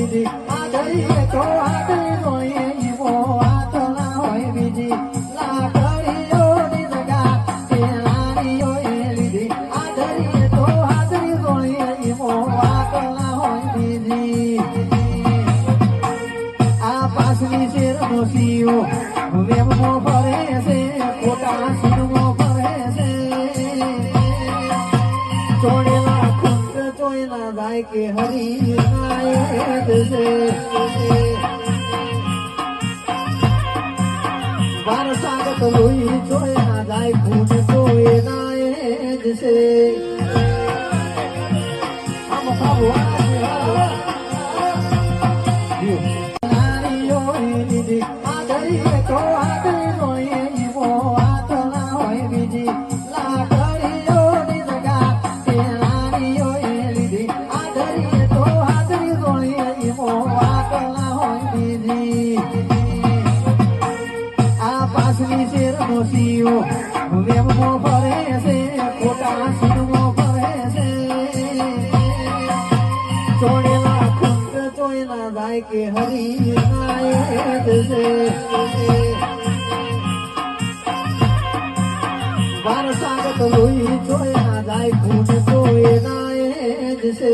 લીધી આદરીએ તો આદરી જોઈએ ઈવો આતલા હોય બીજી લાકડીઓની જગા પેલાનીઓએ લીધી આદરીએ તો આદરી જોઈએ ઈવો આતલા હોય બીજી આ પાછલી શેરનો સીઓ વેમો ફરે છે ખોટા સિરમો ફરે છે ચોડેલા ખુંડ ચોયલા જાય કે હરી નાયક છે બાર સાગત લોહી ચોયલા જાય ખુંડ ચોય નાયક છે આમ ખાવું આદરીએ તો આદરી જોઈએ ઈવો આતલા હોય બીજી લાકડીઓની જગા પેલાનીઓએ લીધી આદરીએ તો આદરી જોઈએ ઈવો આતલા હોય બીજી આ પાછલી શેરનો સીઓ વેમો ફરે છે ખોટા સિરમો ફરે છે ચોડેલા ખુંડ ચોયલા જાય કે હરી નાયક છે બાર સાગત લોહી ચોયલા જાય ખુંડ ચોય નાયક છે